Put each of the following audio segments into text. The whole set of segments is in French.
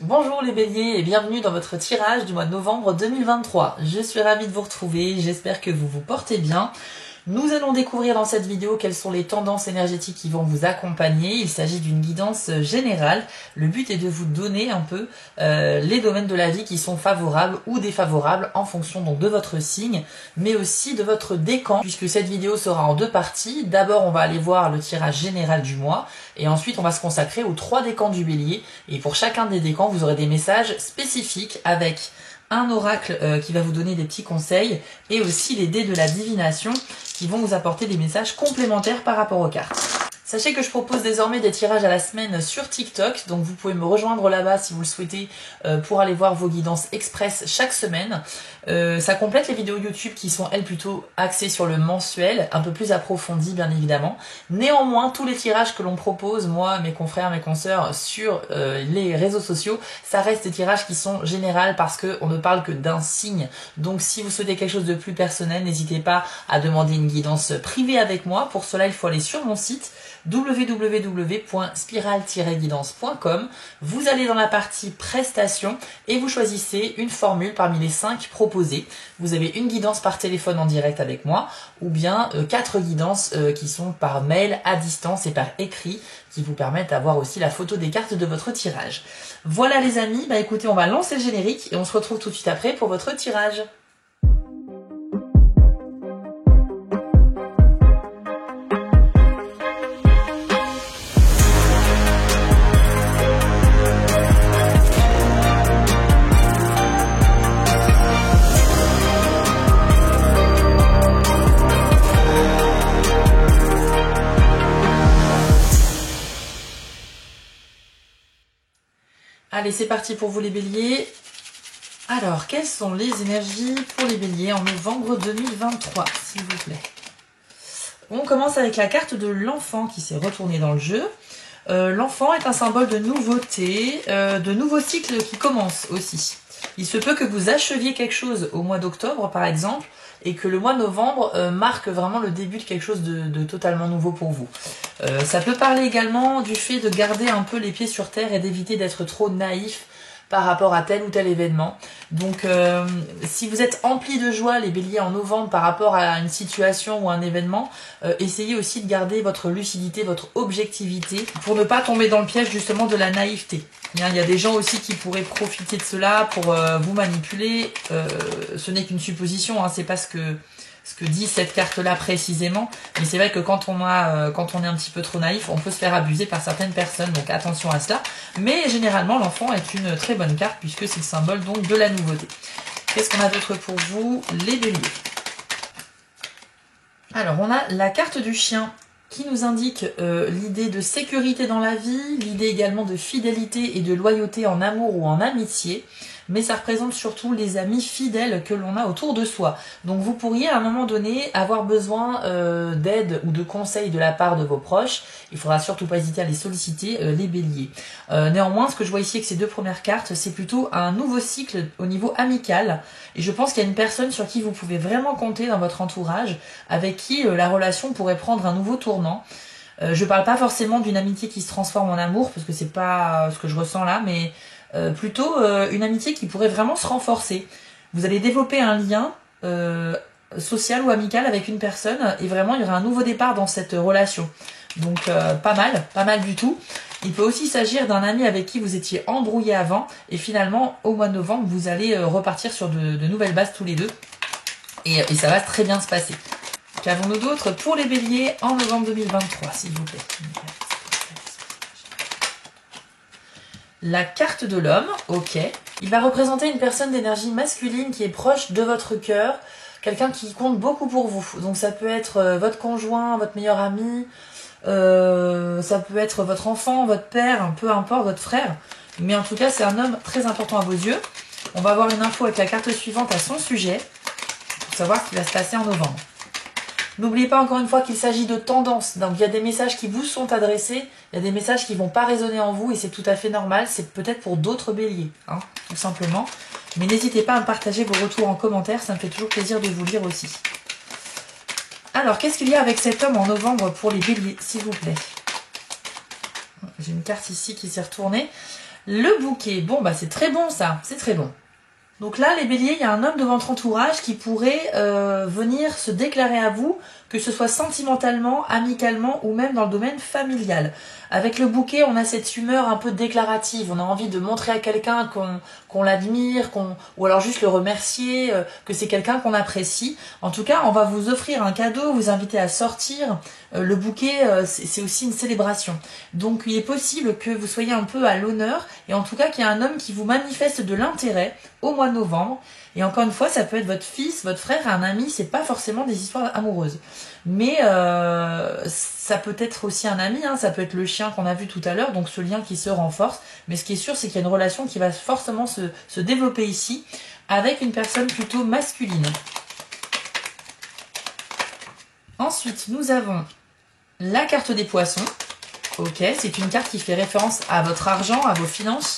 Bonjour les béliers et bienvenue dans votre tirage du mois de novembre 2023. Je suis ravie de vous retrouver, j'espère que vous vous portez bien. Nous allons découvrir dans cette vidéo quelles sont les tendances énergétiques qui vont vous accompagner. Il s'agit d'une guidance générale. Le but est de vous donner un peu les domaines de la vie qui sont favorables ou défavorables en fonction donc de votre signe, mais aussi de votre décan, puisque cette vidéo sera en deux parties. D'abord, on va aller voir le tirage général du mois, et ensuite on va se consacrer aux 3 décans du bélier. Et pour chacun des décans, vous aurez des messages spécifiques avec un oracle qui va vous donner des petits conseils et aussi les dés de la divination qui vont vous apporter des messages complémentaires par rapport aux cartes. Sachez que je propose désormais des tirages à la semaine sur TikTok, donc vous pouvez me rejoindre là-bas si vous le souhaitez pour aller voir vos guidances express chaque semaine. Ça complète les vidéos YouTube qui sont elles plutôt axées sur le mensuel, un peu plus approfondies bien évidemment. Néanmoins, tous les tirages que l'on propose, moi, mes confrères, mes consoeurs, sur les réseaux sociaux, ça reste des tirages qui sont généraux parce qu'on ne parle que d'un signe. Donc si vous souhaitez quelque chose de plus personnel, n'hésitez pas à demander une guidance privée avec moi. Pour cela, il faut aller sur mon site www.spiral-guidance.com. Vous allez dans la partie prestations et vous choisissez une formule parmi les 5 proposées. Vous avez une guidance par téléphone en direct avec moi ou bien 4 guidances qui sont par mail, à distance et par écrit qui vous permettent d'avoir aussi la photo des cartes de votre tirage. Voilà les amis, bah écoutez, on va lancer le générique et on se retrouve tout de suite après pour votre tirage. Allez, c'est parti pour vous les béliers. Alors, quelles sont les énergies pour les béliers en novembre 2023, s'il vous plaît? On commence avec la carte de l'enfant qui s'est retournée dans le jeu. L'enfant est un symbole de nouveauté, de nouveaux cycles qui commencent aussi. Il se peut que vous acheviez quelque chose au mois d'octobre, par exemple, et que le mois de novembre marque vraiment le début de quelque chose de totalement nouveau pour vous. Ça peut parler également du fait de garder un peu les pieds sur terre et d'éviter d'être trop naïf par rapport à tel ou tel événement. Donc si vous êtes empli de joie les béliers en novembre par rapport à une situation ou un événement, essayez aussi de garder votre lucidité, votre objectivité pour ne pas tomber dans le piège justement de la naïveté. Il y a des gens aussi qui pourraient profiter de cela pour vous manipuler. Ce n'est qu'une supposition, hein, c'est pas ce que dit cette carte-là précisément, mais c'est vrai que quand on est un petit peu trop naïf, on peut se faire abuser par certaines personnes, donc attention à cela. Mais généralement, l'enfant est une très bonne carte puisque c'est le symbole donc de la nouveauté. Qu'est-ce qu'on a d'autre pour vous, les béliers? Alors, on a la carte du chien qui nous indique l'idée de sécurité dans la vie, l'idée également de fidélité et de loyauté en amour ou en amitié. Mais ça représente surtout les amis fidèles que l'on a autour de soi. Donc vous pourriez à un moment donné avoir besoin d'aide ou de conseils de la part de vos proches. Il faudra surtout pas hésiter à les solliciter, les béliers. Néanmoins, ce que je vois ici avec ces 2 premières cartes, c'est plutôt un nouveau cycle au niveau amical. Et je pense qu'il y a une personne sur qui vous pouvez vraiment compter dans votre entourage, avec qui la relation pourrait prendre un nouveau tournant. Je parle pas forcément d'une amitié qui se transforme en amour, parce que c'est pas ce que je ressens là, mais plutôt une amitié qui pourrait vraiment se renforcer. Vous allez développer un lien social ou amical avec une personne et vraiment il y aura un nouveau départ dans cette relation. Donc pas mal du tout. Il peut aussi s'agir d'un ami avec qui vous étiez embrouillé avant et finalement au mois de novembre vous allez repartir sur de nouvelles bases tous les deux et ça va très bien se passer. Qu'avons-nous d'autre pour les béliers en novembre 2023, s'il vous plaît? La carte de l'homme, ok. Il va représenter une personne d'énergie masculine qui est proche de votre cœur, quelqu'un qui compte beaucoup pour vous. Donc ça peut être votre conjoint, votre meilleur ami, ça peut être votre enfant, votre père, peu importe, votre frère. Mais en tout cas, c'est un homme très important à vos yeux. On va avoir une info avec la carte suivante à son sujet, pour savoir ce qui va se passer en novembre. N'oubliez pas encore une fois qu'il s'agit de tendances. Donc il y a des messages qui vous sont adressés, il y a des messages qui ne vont pas résonner en vous et c'est tout à fait normal. C'est peut-être pour d'autres béliers, hein, tout simplement. Mais n'hésitez pas à me partager vos retours en commentaire, ça me fait toujours plaisir de vous lire aussi. Alors, qu'est-ce qu'il y a avec cet homme en novembre pour les béliers, s'il vous plaît? J'ai une carte ici qui s'est retournée. Le bouquet, bon bah c'est très bon ça, c'est très bon. Donc là, les béliers, il y a un homme de votre entourage qui pourrait venir se déclarer à vous, que ce soit sentimentalement, amicalement ou même dans le domaine familial. Avec le bouquet, on a cette humeur un peu déclarative. On a envie de montrer à quelqu'un qu'on l'admire, ou alors juste le remercier, que c'est quelqu'un qu'on apprécie. En tout cas, on va vous offrir un cadeau, vous inviter à sortir. Le bouquet, c'est aussi une célébration. Donc il est possible que vous soyez un peu à l'honneur et en tout cas qu'il y ait un homme qui vous manifeste de l'intérêt au mois de novembre. Et encore une fois, ça peut être votre fils, votre frère, un ami, c'est pas forcément des histoires amoureuses. Mais ça peut être aussi un ami, hein, ça peut être le chien qu'on a vu tout à l'heure, donc ce lien qui se renforce. Mais ce qui est sûr, c'est qu'il y a une relation qui va forcément se développer ici, avec une personne plutôt masculine. Ensuite, nous avons la carte des poissons. Ok, c'est une carte qui fait référence à votre argent, à vos finances.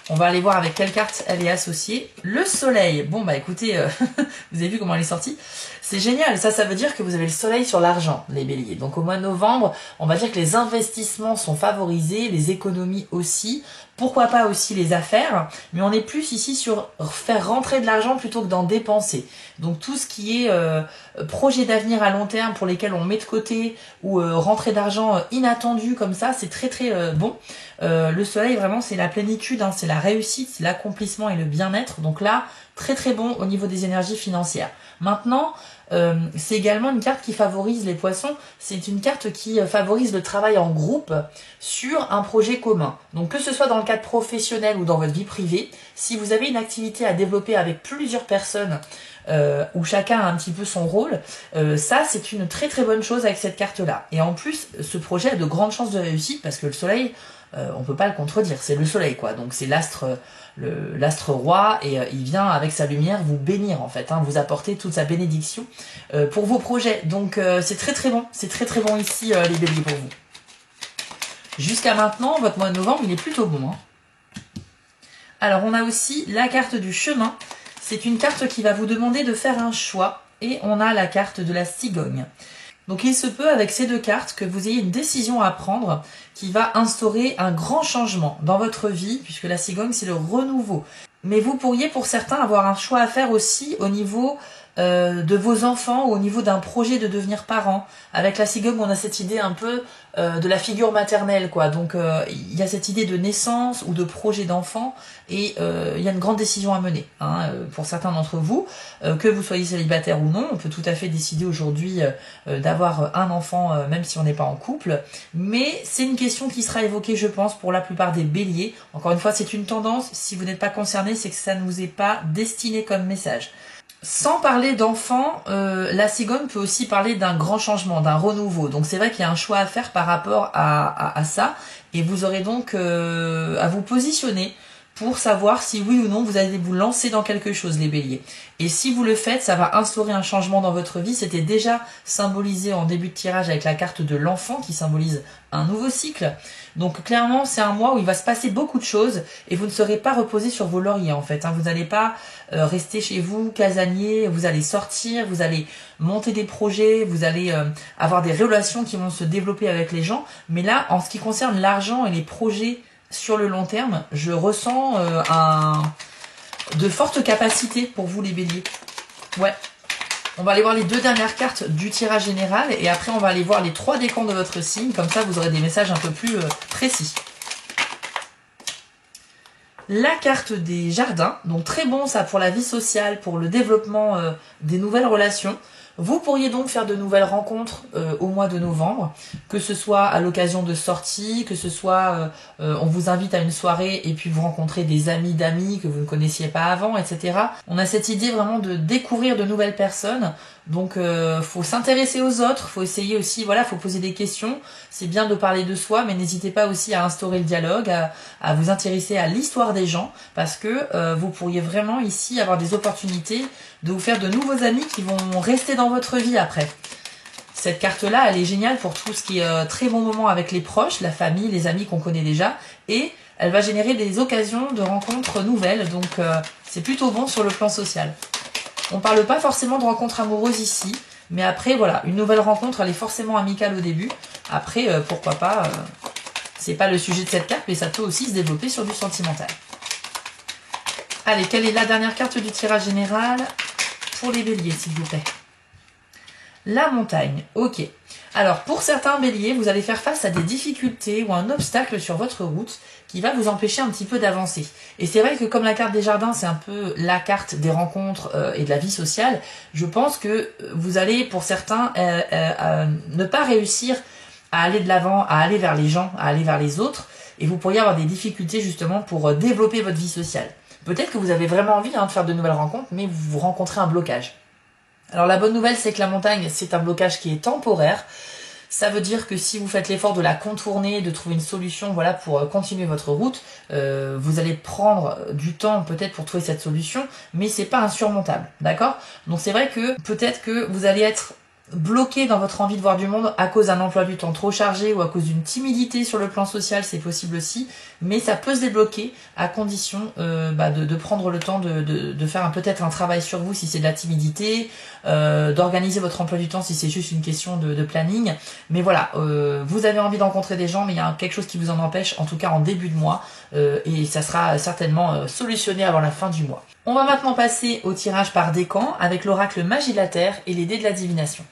On va aller voir avec quelle carte elle est associée. Le soleil. Bon, bah écoutez, vous avez vu comment elle est sortie. C'est génial. Ça veut dire que vous avez le soleil sur l'argent, les béliers. Donc au mois de novembre, on va dire que les investissements sont favorisés, les économies aussi. Pourquoi pas aussi les affaires. Mais on est plus ici sur faire rentrer de l'argent plutôt que d'en dépenser. Donc tout ce qui est projet d'avenir à long terme pour lesquels on met de côté ou rentrée d'argent inattendue comme ça, c'est très très bon. Le soleil, vraiment, c'est la plénitude, hein, c'est la réussite, c'est l'accomplissement et le bien-être. Donc là, très très bon au niveau des énergies financières. Maintenant, c'est également une carte qui favorise les poissons. C'est une carte qui favorise le travail en groupe sur un projet commun. Donc que ce soit dans le cadre professionnel ou dans votre vie privée, si vous avez une activité à développer avec plusieurs personnes, où chacun a un petit peu son rôle, ça c'est une très très bonne chose avec cette carte-là. Et en plus, ce projet a de grandes chances de réussite parce que le soleil, on peut pas le contredire, c'est le soleil quoi. Donc c'est l'astre roi et il vient avec sa lumière vous bénir en fait, hein, vous apporter toute sa bénédiction pour vos projets. Donc c'est très très bon, c'est très très bon ici les béliers pour vous. Jusqu'à maintenant, votre mois de novembre il est plutôt bon. Hein. Alors on a aussi la carte du chemin. C'est une carte qui va vous demander de faire un choix et on a la carte de la cigogne. Donc il se peut avec ces deux cartes que vous ayez une décision à prendre qui va instaurer un grand changement dans votre vie, puisque la cigogne c'est le renouveau. Mais vous pourriez pour certains avoir un choix à faire aussi au niveau de vos enfants ou au niveau d'un projet de devenir parent. Avec la cigogne, on a cette idée un peu de la figure maternelle, quoi. Donc il y a cette idée de naissance ou de projet d'enfant et il y a une grande décision à mener. Hein, pour certains d'entre vous, que vous soyez célibataire ou non, on peut tout à fait décider aujourd'hui d'avoir un enfant même si on n'est pas en couple. Mais c'est une question qui sera évoquée, je pense, pour la plupart des béliers. Encore une fois, c'est une tendance. Si vous n'êtes pas concerné, c'est que ça ne vous est pas destiné comme message. Sans parler d'enfants, la cigogne peut aussi parler d'un grand changement, d'un renouveau. Donc c'est vrai qu'il y a un choix à faire par rapport à ça. Et vous aurez donc à vous positionner pour savoir si oui ou non vous allez vous lancer dans quelque chose, les béliers. Et si vous le faites, ça va instaurer un changement dans votre vie. C'était déjà symbolisé en début de tirage avec la carte de l'enfant qui symbolise un nouveau cycle. Donc clairement, c'est un mois où il va se passer beaucoup de choses et vous ne serez pas reposé sur vos lauriers en fait. Hein. Vous n'allez pas rester chez vous, casanier, vous allez sortir, vous allez monter des projets, vous allez avoir des relations qui vont se développer avec les gens. Mais là, en ce qui concerne l'argent et les projets sur le long terme, je ressens de fortes capacités pour vous les béliers. Ouais. On va aller voir les deux dernières cartes du tirage général et après on va aller voir les 3 décans de votre signe. Comme ça vous aurez des messages un peu plus précis. La carte des jardins, donc très bon ça pour la vie sociale, pour le développement des nouvelles relations. Vous pourriez donc faire de nouvelles rencontres au mois de novembre, que ce soit à l'occasion de sorties, que ce soit on vous invite à une soirée et puis vous rencontrez des amis d'amis que vous ne connaissiez pas avant, etc. On a cette idée vraiment de découvrir de nouvelles personnes. Donc faut s'intéresser aux autres, faut essayer aussi, voilà, faut poser des questions. C'est bien de parler de soi, mais n'hésitez pas aussi à instaurer le dialogue, à vous intéresser à l'histoire des gens, parce que vous pourriez vraiment ici avoir des opportunités de vous faire de nouveaux amis qui vont rester dans votre vie après. Cette carte-là, elle est géniale pour tout ce qui est très bon moment avec les proches, la famille, les amis qu'on connaît déjà, et elle va générer des occasions de rencontres nouvelles, donc c'est plutôt bon sur le plan social. On parle pas forcément de rencontres amoureuses ici, mais après, voilà, une nouvelle rencontre, elle est forcément amicale au début. Après, pourquoi pas C'est pas le sujet de cette carte, mais ça peut aussi se développer sur du sentimental. Allez, quelle est la dernière carte du tirage général pour les béliers, s'il vous plaît? La montagne, ok. Alors, pour certains béliers, vous allez faire face à des difficultés ou un obstacle sur votre route qui va vous empêcher un petit peu d'avancer. Et c'est vrai que comme la carte des jardins, c'est un peu la carte des rencontres et de la vie sociale, je pense que vous allez, pour certains, ne pas réussir à aller de l'avant, à aller vers les gens, à aller vers les autres, et vous pourriez avoir des difficultés justement pour développer votre vie sociale. Peut-être que vous avez vraiment envie de faire de nouvelles rencontres, mais vous rencontrez un blocage. Alors la bonne nouvelle, c'est que la montagne, c'est un blocage qui est temporaire. Ça veut dire que si vous faites l'effort de la contourner, de trouver une solution, voilà, pour continuer votre route, vous allez prendre du temps peut-être pour trouver cette solution, mais c'est pas insurmontable, d'accord? Donc c'est vrai que peut-être que vous allez être bloqué dans votre envie de voir du monde à cause d'un emploi du temps trop chargé ou à cause d'une timidité sur le plan social, c'est possible aussi, mais ça peut se débloquer à condition de prendre le temps de faire peut-être un travail sur vous si c'est de la timidité, d'organiser votre emploi du temps si c'est juste une question de planning, mais voilà, vous avez envie de rencontrer des gens, mais il y a quelque chose qui vous en empêche, en tout cas en début de mois, et ça sera certainement solutionné avant la fin du mois. On va maintenant passer au tirage par décan avec l'oracle Magie de la Terre et les dés de la divination.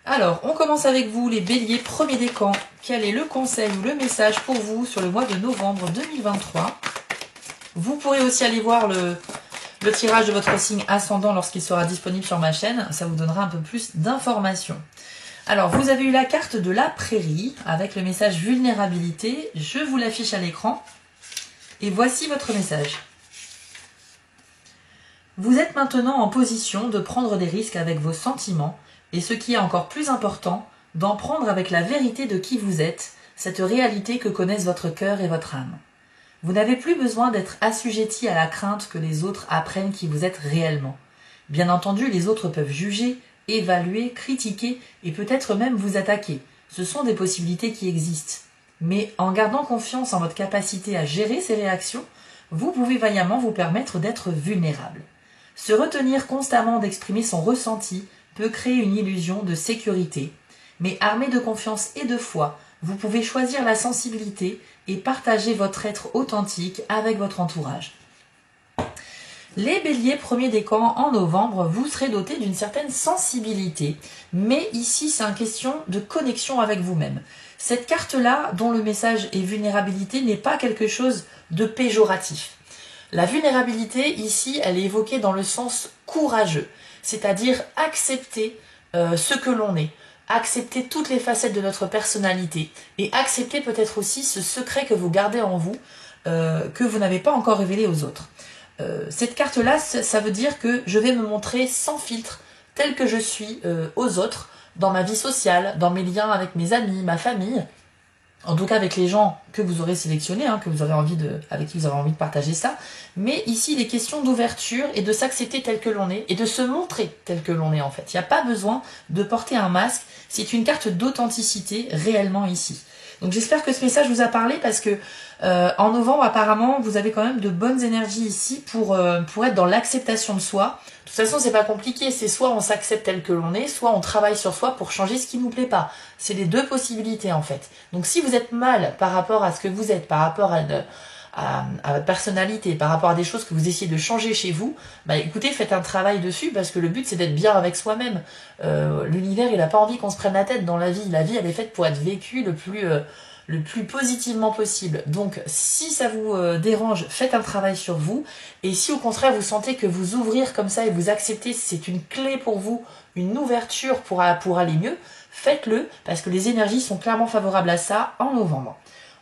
Alors, on commence avec vous, les béliers, premier décan. Quel est le conseil ou le message pour vous sur le mois de novembre 2023? Vous pourrez aussi aller voir le tirage de votre signe ascendant lorsqu'il sera disponible sur ma chaîne. Ça vous donnera un peu plus d'informations. Alors, vous avez eu la carte de la prairie avec le message vulnérabilité. Je vous l'affiche à l'écran. Et voici votre message. Vous êtes maintenant en position de prendre des risques avec vos sentiments et ce qui est encore plus important, d'en prendre avec la vérité de qui vous êtes, cette réalité que connaissent votre cœur et votre âme. Vous n'avez plus besoin d'être assujetti à la crainte que les autres apprennent qui vous êtes réellement. Bien entendu, les autres peuvent juger, évaluer, critiquer et peut-être même vous attaquer. Ce sont des possibilités qui existent. Mais en gardant confiance en votre capacité à gérer ces réactions, vous pouvez vaillamment vous permettre d'être vulnérable. Se retenir constamment d'exprimer son ressenti peut créer une illusion de sécurité, mais armé de confiance et de foi, vous pouvez choisir la sensibilité et partager votre être authentique avec votre entourage. Les béliers, premier décan en novembre, vous serez dotés d'une certaine sensibilité, mais ici c'est une question de connexion avec vous-même. Cette carte-là, dont le message est vulnérabilité, n'est pas quelque chose de péjoratif. La vulnérabilité, ici, elle est évoquée dans le sens courageux, c'est-à-dire accepter ce que l'on est, accepter toutes les facettes de notre personnalité et accepter peut-être aussi ce secret que vous gardez en vous, que vous n'avez pas encore révélé aux autres. Cette carte-là, ça veut dire que je vais me montrer sans filtre, tel que je suis aux autres, dans ma vie sociale, dans mes liens avec mes amis, ma famille, en tout cas avec les gens que vous aurez sélectionnés, avec qui vous avez envie de partager ça. Mais ici, il est question d'ouverture et de s'accepter tel que l'on est et de se montrer tel que l'on est en fait. Il n'y a pas besoin de porter un masque, c'est une carte d'authenticité réellement ici. Donc j'espère que ce message vous a parlé parce que en novembre apparemment vous avez quand même de bonnes énergies ici pour être dans l'acceptation de soi. De toute façon c'est pas compliqué, c'est soit on s'accepte tel que l'on est, soit on travaille sur soi pour changer ce qui nous plaît pas. C'est les deux possibilités en fait. Donc si vous êtes mal par rapport à ce que vous êtes, par rapport à votre personnalité, par rapport à des choses que vous essayez de changer chez vous, bah écoutez, faites un travail dessus parce que le but c'est d'être bien avec soi-même. L'univers il a pas envie qu'on se prenne la tête dans la vie. La vie elle est faite pour être vécue le plus positivement possible. Donc si ça vous dérange, faites un travail sur vous. Et si au contraire vous sentez que vous ouvrir comme ça et vous accepter, c'est une clé pour vous, une ouverture pour aller mieux, faites-le parce que les énergies sont clairement favorables à ça en novembre.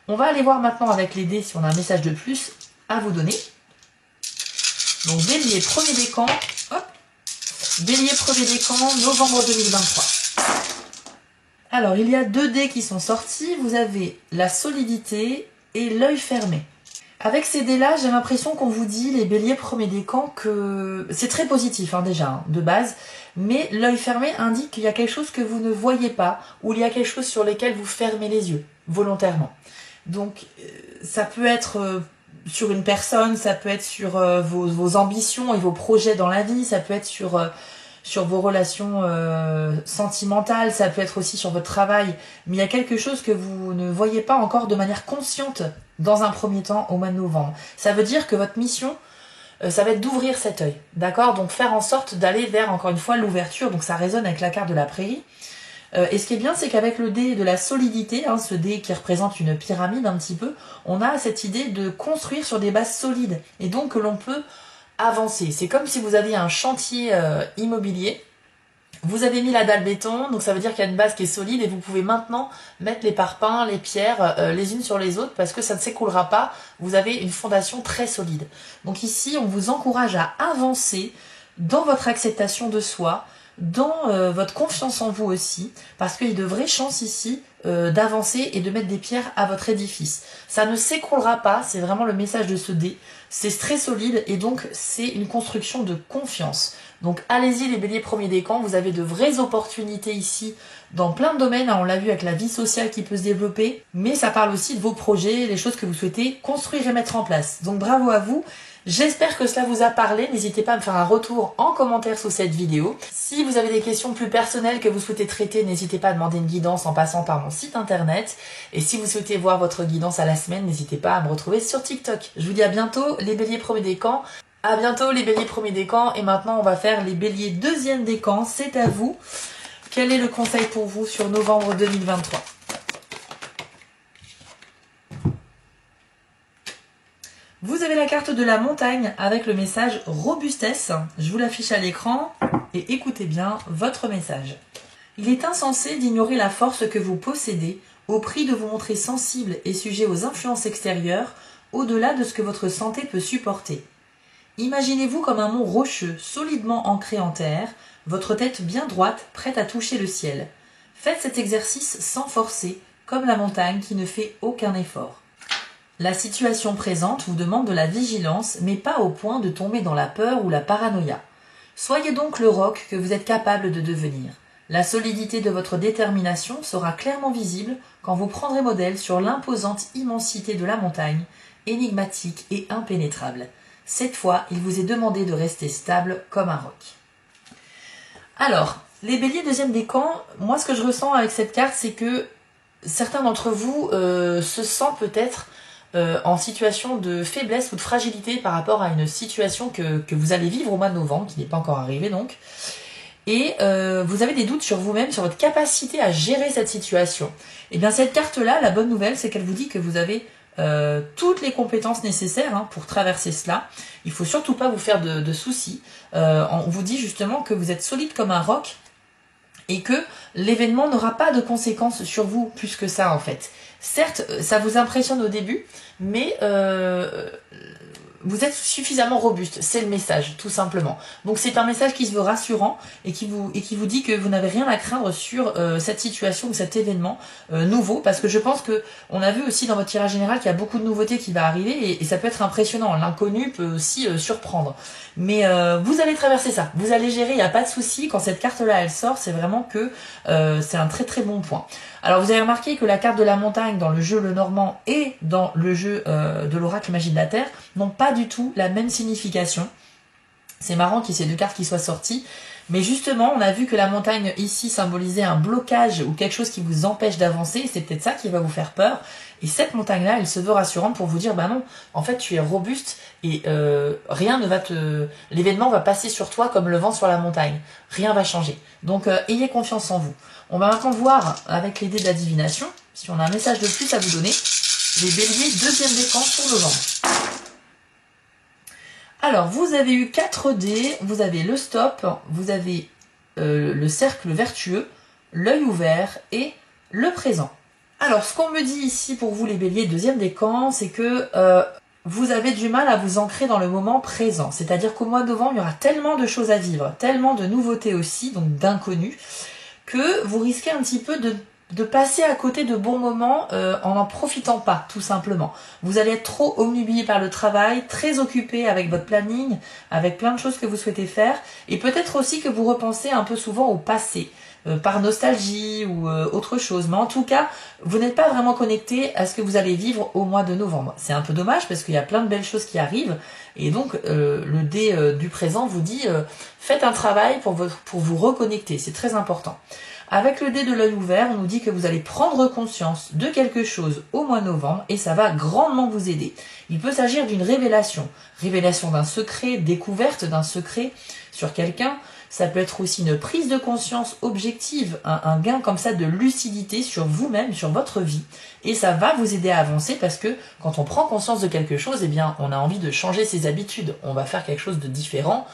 On va aller voir maintenant avec les dés si on a un message de plus à vous donner. Donc Bélier, premier décan, hop, Bélier, premier décan, novembre 2023. Alors, il y a 2 dés qui sont sortis. Vous avez la solidité et l'œil fermé. Avec ces dés-là, j'ai l'impression qu'on vous dit, les béliers premier décan, que c'est très positif déjà, de base. Mais l'œil fermé indique qu'il y a quelque chose que vous ne voyez pas, ou il y a quelque chose sur lequel vous fermez les yeux, volontairement. Donc, ça peut être sur une personne, ça peut être sur vos ambitions et vos projets dans la vie, ça peut être sur sur vos relations sentimentales, ça peut être aussi sur votre travail, mais il y a quelque chose que vous ne voyez pas encore de manière consciente dans un premier temps au mois de novembre. Ça veut dire que votre mission, ça va être d'ouvrir cet œil, d'accord? Donc faire en sorte d'aller vers, encore une fois, l'ouverture, donc ça résonne avec la carte de la prairie. Et ce qui est bien, c'est qu'avec le dé de la solidité, hein, ce dé qui représente une pyramide un petit peu, on a cette idée de construire sur des bases solides, et donc que l'on peut avancer. C'est comme si vous aviez un chantier immobilier, vous avez mis la dalle béton, donc ça veut dire qu'il y a une base qui est solide et vous pouvez maintenant mettre les parpaings, les pierres les unes sur les autres parce que ça ne s'écroulera pas, vous avez une fondation très solide. Donc ici, on vous encourage à avancer dans votre acceptation de soi, dans votre confiance en vous aussi, parce qu'il y a de vraies chances ici d'avancer et de mettre des pierres à votre édifice. Ça ne s'écroulera pas, c'est vraiment le message de ce dé. C'est très solide et donc c'est une construction de confiance. Donc allez-y les béliers premiers décans, vous avez de vraies opportunités ici dans plein de domaines, on l'a vu avec la vie sociale qui peut se développer, mais ça parle aussi de vos projets, les choses que vous souhaitez construire et mettre en place. Donc bravo à vous. J'espère que cela vous a parlé, n'hésitez pas à me faire un retour en commentaire sous cette vidéo. Si vous avez des questions plus personnelles que vous souhaitez traiter, n'hésitez pas à demander une guidance en passant par mon site internet. Et si vous souhaitez voir votre guidance à la semaine, n'hésitez pas à me retrouver sur TikTok. Je vous dis à bientôt les béliers premiers décans. À bientôt les béliers premiers décans. Et maintenant on va faire les béliers deuxième décan, c'est à vous. Quel est le conseil pour vous sur novembre 2023 ? Vous avez la carte de la montagne avec le message robustesse. Je vous l'affiche à l'écran et écoutez bien votre message. Il est insensé d'ignorer la force que vous possédez au prix de vous montrer sensible et sujet aux influences extérieures au-delà de ce que votre santé peut supporter. Imaginez-vous comme un mont rocheux solidement ancré en terre, votre tête bien droite prête à toucher le ciel. Faites cet exercice sans forcer, comme la montagne qui ne fait aucun effort. La situation présente vous demande de la vigilance, mais pas au point de tomber dans la peur ou la paranoïa. Soyez donc le roc que vous êtes capable de devenir. La solidité de votre détermination sera clairement visible quand vous prendrez modèle sur l'imposante immensité de la montagne, énigmatique et impénétrable. Cette fois, il vous est demandé de rester stable comme un roc. Alors, les béliers deuxième décan, moi ce que je ressens avec cette carte, c'est que certains d'entre vous se sentent peut-être en situation de faiblesse ou de fragilité par rapport à une situation que vous allez vivre au mois de novembre, qui n'est pas encore arrivée donc. Et vous avez des doutes sur vous-même, sur votre capacité à gérer cette situation. Et bien cette carte-là, la bonne nouvelle, c'est qu'elle vous dit que vous avez toutes les compétences nécessaires pour traverser cela. Il faut surtout pas vous faire de soucis. On vous dit justement que vous êtes solide comme un roc et que l'événement n'aura pas de conséquences sur vous plus que ça en fait. Certes, ça vous impressionne au début, mais vous êtes suffisamment robuste, c'est le message, tout simplement. Donc c'est un message qui se veut rassurant et qui vous dit que vous n'avez rien à craindre sur cette situation ou cet événement nouveau, parce que je pense que on a vu aussi dans votre tirage général qu'il y a beaucoup de nouveautés qui va arriver et ça peut être impressionnant. L'inconnu peut aussi surprendre. Mais vous allez traverser ça, vous allez gérer, il n'y a pas de souci. Quand cette carte-là elle sort, c'est vraiment que c'est un très très bon point. Alors vous avez remarqué que la carte de la montagne dans le jeu Lenormand et dans le jeu de l'oracle Magie de la Terre n'ont pas du tout la même signification. C'est marrant qu'il y ait ces deux cartes qui soient sorties. Mais justement, on a vu que la montagne ici symbolisait un blocage ou quelque chose qui vous empêche d'avancer. C'est peut-être ça qui va vous faire peur. Et cette montagne-là, elle se veut rassurante pour vous dire, bah non, en fait, tu es robuste et rien ne va l'événement va passer sur toi comme le vent sur la montagne. Rien va changer. Donc, ayez confiance en vous. On va maintenant voir avec les dés de la divination, si on a un message de plus à vous donner, les béliers deuxième décan pour novembre. Alors, vous avez eu 4 dés, vous avez le stop, vous avez le cercle vertueux, l'œil ouvert et le présent. Alors, ce qu'on me dit ici pour vous les béliers deuxième décan, c'est que vous avez du mal à vous ancrer dans le moment présent. C'est-à-dire qu'au mois de novembre, il y aura tellement de choses à vivre, tellement de nouveautés aussi, donc d'inconnus, que vous risquez un petit peu de passer à côté de bons moments en n'en profitant pas, tout simplement. Vous allez être trop omnubilé par le travail, très occupé avec votre planning, avec plein de choses que vous souhaitez faire, et peut-être aussi que vous repensez un peu souvent au passé. par nostalgie ou autre chose. Mais en tout cas, vous n'êtes pas vraiment connecté à ce que vous allez vivre au mois de novembre. C'est un peu dommage parce qu'il y a plein de belles choses qui arrivent. Et donc, le dé du présent vous dit faites un travail pour vous reconnecter. C'est très important. Avec le dé de l'œil ouvert, on nous dit que vous allez prendre conscience de quelque chose au mois de novembre et ça va grandement vous aider. Il peut s'agir d'une révélation d'un secret, découverte d'un secret sur quelqu'un. Ça peut être aussi une prise de conscience objective, un gain comme ça de lucidité sur vous-même, sur votre vie. Et ça va vous aider à avancer parce que quand on prend conscience de quelque chose, eh bien, on a envie de changer ses habitudes. On va faire quelque chose de différent.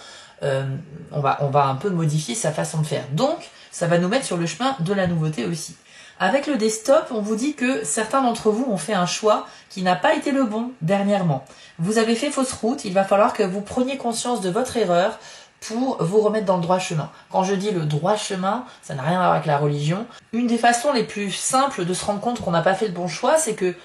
On va un peu modifier sa façon de faire. Donc, ça va nous mettre sur le chemin de la nouveauté aussi. Avec le desktop, on vous dit que certains d'entre vous ont fait un choix qui n'a pas été le bon dernièrement. Vous avez fait fausse route, il va falloir que vous preniez conscience de votre erreur pour vous remettre dans le droit chemin. Quand je dis le droit chemin, ça n'a rien à voir avec la religion. Une des façons les plus simples de se rendre compte qu'on n'a pas fait le bon choix, c'est que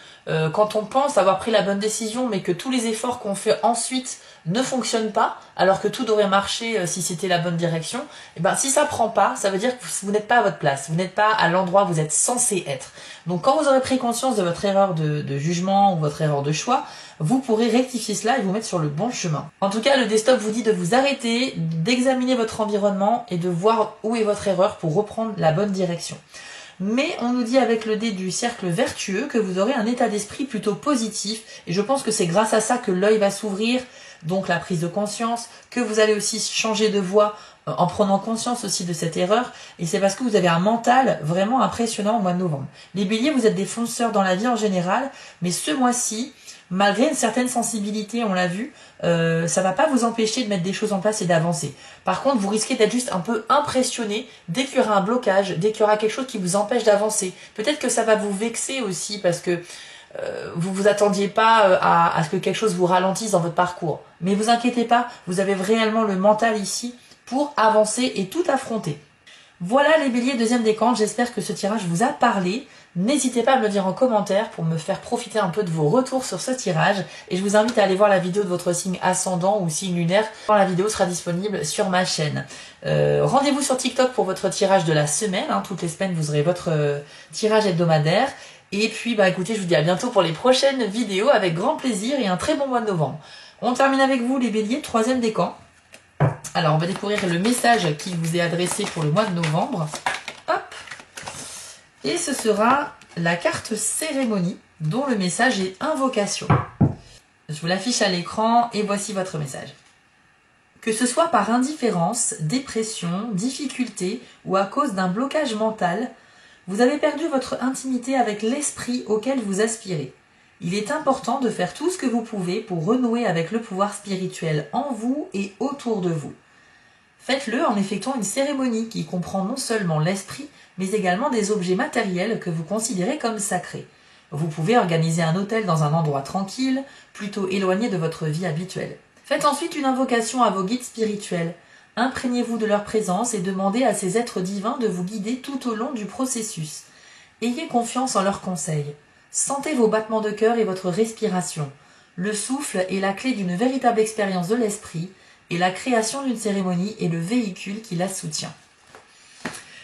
quand on pense avoir pris la bonne décision, mais que tous les efforts qu'on fait ensuite ne fonctionnent pas, alors que tout devrait marcher si c'était la bonne direction, et ben si ça prend pas, ça veut dire que vous n'êtes pas à votre place, vous n'êtes pas à l'endroit où vous êtes censé être. Donc quand vous aurez pris conscience de votre erreur de jugement ou votre erreur de choix, vous pourrez rectifier cela et vous mettre sur le bon chemin. En tout cas, le desktop vous dit de vous arrêter, d'examiner votre environnement et de voir où est votre erreur pour reprendre la bonne direction. Mais on nous dit avec le dé du cercle vertueux que vous aurez un état d'esprit plutôt positif et je pense que c'est grâce à ça que l'œil va s'ouvrir, donc la prise de conscience, que vous allez aussi changer de voie en prenant conscience aussi de cette erreur et c'est parce que vous avez un mental vraiment impressionnant au mois de novembre. Les béliers, vous êtes des fonceurs dans la vie en général, mais ce mois-ci, malgré une certaine sensibilité, on l'a vu, ça va pas vous empêcher de mettre des choses en place et d'avancer. Par contre, vous risquez d'être juste un peu impressionné dès qu'il y aura un blocage, dès qu'il y aura quelque chose qui vous empêche d'avancer. Peut-être que ça va vous vexer aussi parce que vous vous attendiez pas à ce que quelque chose vous ralentisse dans votre parcours. Mais vous inquiétez pas, vous avez réellement le mental ici pour avancer et tout affronter. Voilà les béliers, deuxième décan, j'espère que ce tirage vous a parlé. N'hésitez pas à me le dire en commentaire pour me faire profiter un peu de vos retours sur ce tirage. Et je vous invite à aller voir la vidéo de votre signe ascendant ou signe lunaire quand la vidéo sera disponible sur ma chaîne. Rendez-vous sur TikTok pour votre tirage de la semaine. Toutes les semaines, vous aurez votre tirage hebdomadaire. Et puis, écoutez, je vous dis à bientôt pour les prochaines vidéos avec grand plaisir et un très bon mois de novembre. On termine avec vous les béliers, troisième décan. Alors, on va découvrir le message qui vous est adressé pour le mois de novembre. Hop! Et ce sera la carte cérémonie, dont le message est invocation. Je vous l'affiche à l'écran et voici votre message. Que ce soit par indifférence, dépression, difficulté ou à cause d'un blocage mental, vous avez perdu votre intimité avec l'esprit auquel vous aspirez. Il est important de faire tout ce que vous pouvez pour renouer avec le pouvoir spirituel en vous et autour de vous. Faites-le en effectuant une cérémonie qui comprend non seulement l'esprit, mais également des objets matériels que vous considérez comme sacrés. Vous pouvez organiser un autel dans un endroit tranquille, plutôt éloigné de votre vie habituelle. Faites ensuite une invocation à vos guides spirituels. Imprégnez-vous de leur présence et demandez à ces êtres divins de vous guider tout au long du processus. Ayez confiance en leurs conseils. Sentez vos battements de cœur et votre respiration. Le souffle est la clé d'une véritable expérience de l'esprit et la création d'une cérémonie est le véhicule qui la soutient.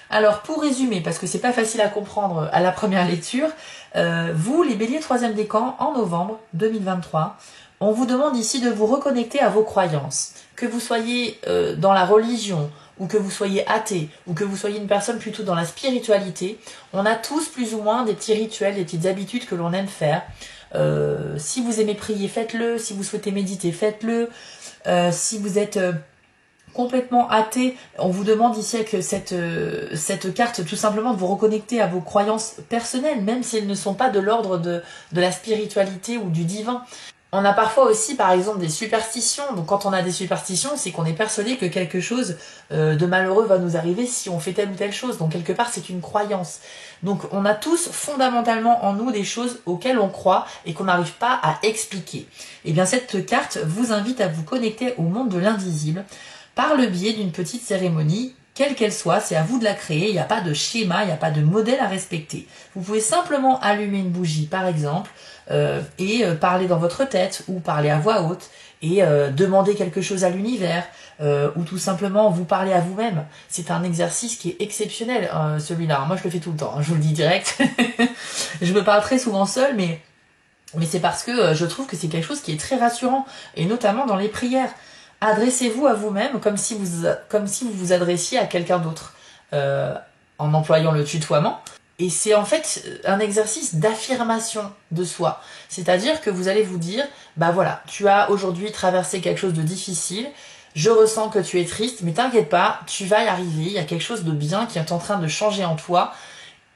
Alors pour résumer, parce que c'est pas facile à comprendre à la première lecture, vous les béliers troisième décan en novembre 2023, on vous demande ici de vous reconnecter à vos croyances. Que vous soyez dans la religion, ou que vous soyez athée, ou que vous soyez une personne plutôt dans la spiritualité, on a tous plus ou moins des petits rituels, des petites habitudes que l'on aime faire. Si vous aimez prier, faites-le. Si vous souhaitez méditer, faites-le. Si vous êtes complètement athée, on vous demande ici avec cette carte tout simplement de vous reconnecter à vos croyances personnelles, même si elles ne sont pas de l'ordre de la spiritualité ou du divin. On a parfois aussi, par exemple, des superstitions. Donc quand on a des superstitions, c'est qu'on est persuadé que quelque chose de malheureux va nous arriver si on fait telle ou telle chose. Donc quelque part, c'est une croyance. Donc on a tous fondamentalement en nous des choses auxquelles on croit et qu'on n'arrive pas à expliquer. Et bien cette carte vous invite à vous connecter au monde de l'invisible par le biais d'une petite cérémonie, quelle qu'elle soit, c'est à vous de la créer, il n'y a pas de schéma, il n'y a pas de modèle à respecter. Vous pouvez simplement allumer une bougie par exemple, et parler dans votre tête ou parler à voix haute et demander quelque chose à l'univers, ou tout simplement vous parler à vous-même. C'est un exercice qui est exceptionnel, celui-là. Moi, je le fais tout le temps, hein, je vous le dis direct. Je me parle très souvent seule, mais c'est parce que je trouve que c'est quelque chose qui est très rassurant, et notamment dans les prières. Adressez-vous à vous-même comme si vous vous adressiez à quelqu'un d'autre, en employant le tutoiement. Et c'est en fait un exercice d'affirmation de soi. C'est-à-dire que vous allez vous dire, bah voilà, tu as aujourd'hui traversé quelque chose de difficile, je ressens que tu es triste, mais t'inquiète pas, tu vas y arriver, il y a quelque chose de bien qui est en train de changer en toi.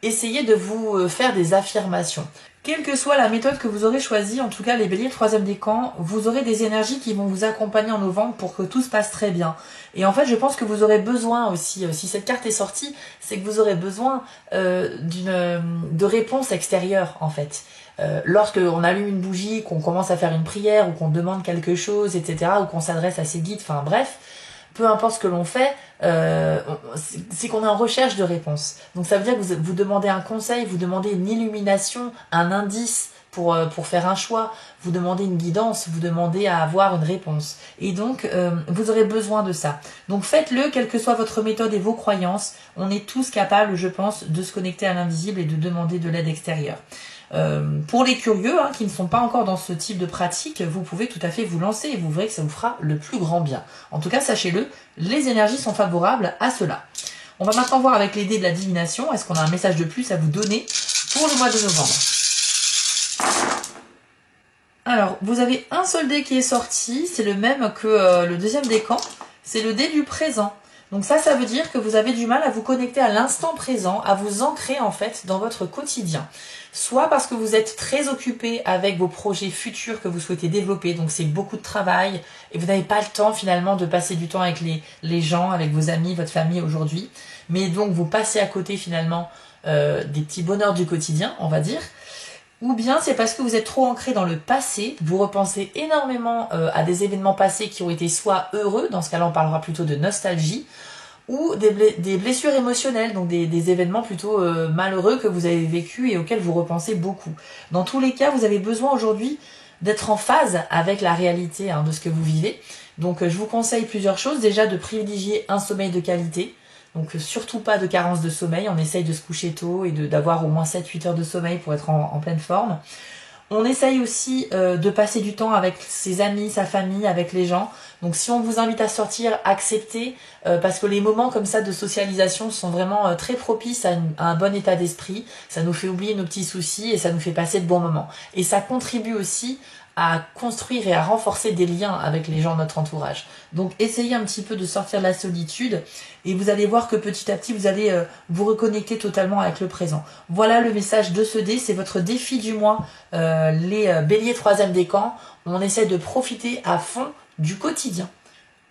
Essayez de vous faire des affirmations. Quelle que soit la méthode que vous aurez choisie, en tout cas les béliers 3e décan, vous aurez des énergies qui vont vous accompagner en novembre pour que tout se passe très bien. Et en fait, je pense que vous aurez besoin aussi, si cette carte est sortie, c'est que vous aurez besoin de réponses extérieures en fait. Lorsque on allume une bougie, qu'on commence à faire une prière ou qu'on demande quelque chose, etc., ou qu'on s'adresse à ses guides, enfin bref, peu importe ce que l'on fait, c'est qu'on est en recherche de réponses. Donc ça veut dire que vous demandez un conseil, vous demandez une illumination, un indice pour faire un choix, vous demandez une guidance, vous demandez à avoir une réponse. Et donc, vous aurez besoin de ça. Donc faites-le, quelle que soit votre méthode et vos croyances. On est tous capables, je pense, de se connecter à l'invisible et de demander de l'aide extérieure. Pour les curieux qui ne sont pas encore dans ce type de pratique, vous pouvez tout à fait vous lancer et vous verrez que ça vous fera le plus grand bien. En tout cas, sachez-le, les énergies sont favorables à cela. On va maintenant voir avec les dés de la divination, est-ce qu'on a un message de plus à vous donner pour le mois de novembre. Alors, vous avez un seul dé qui est sorti, c'est le même que le 2e décan, c'est le dé du présent. Donc ça veut dire que vous avez du mal à vous connecter à l'instant présent, à vous ancrer en fait dans votre quotidien. Soit parce que vous êtes très occupé avec vos projets futurs que vous souhaitez développer, donc c'est beaucoup de travail, et vous n'avez pas le temps finalement de passer du temps avec les gens, avec vos amis, votre famille aujourd'hui. Mais donc vous passez à côté finalement des petits bonheurs du quotidien, on va dire. Ou bien c'est parce que vous êtes trop ancré dans le passé, vous repensez énormément à des événements passés qui ont été soit heureux, dans ce cas-là on parlera plutôt de nostalgie, ou des blessures émotionnelles, donc des événements plutôt malheureux que vous avez vécu et auxquels vous repensez beaucoup. Dans tous les cas, vous avez besoin aujourd'hui d'être en phase avec la réalité de ce que vous vivez. Donc je vous conseille plusieurs choses. Déjà de privilégier un sommeil de qualité. Donc surtout pas de carence de sommeil, on essaye de se coucher tôt et d'avoir au moins 7-8 heures de sommeil pour être en pleine forme. On essaye aussi de passer du temps avec ses amis, sa famille, avec les gens. Donc si on vous invite à sortir, acceptez, parce que les moments comme ça de socialisation sont vraiment très propices à un bon état d'esprit. Ça nous fait oublier nos petits soucis et ça nous fait passer de bons moments. Et ça contribue aussi à construire et à renforcer des liens avec les gens de notre entourage. Donc essayez un petit peu de sortir de la solitude et vous allez voir que petit à petit vous allez vous reconnecter totalement avec le présent. Voilà le message de ce dé, c'est votre défi du mois, les béliers 3e décan. On essaie de profiter à fond du quotidien.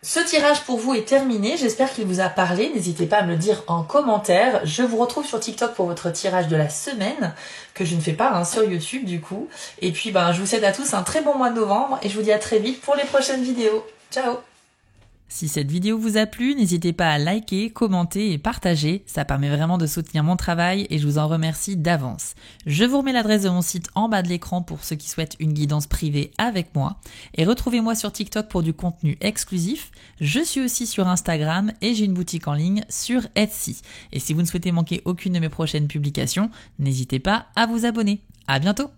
Ce tirage pour vous est terminé, j'espère qu'il vous a parlé, n'hésitez pas à me le dire en commentaire. Je vous retrouve sur TikTok pour votre tirage de la semaine, que je ne fais pas sur YouTube du coup. Et puis je vous souhaite à tous un très bon mois de novembre et je vous dis à très vite pour les prochaines vidéos. Ciao! Si cette vidéo vous a plu, n'hésitez pas à liker, commenter et partager, ça permet vraiment de soutenir mon travail et je vous en remercie d'avance. Je vous remets l'adresse de mon site en bas de l'écran pour ceux qui souhaitent une guidance privée avec moi et retrouvez-moi sur TikTok pour du contenu exclusif. Je suis aussi sur Instagram et j'ai une boutique en ligne sur Etsy. Et si vous ne souhaitez manquer aucune de mes prochaines publications, n'hésitez pas à vous abonner. À bientôt!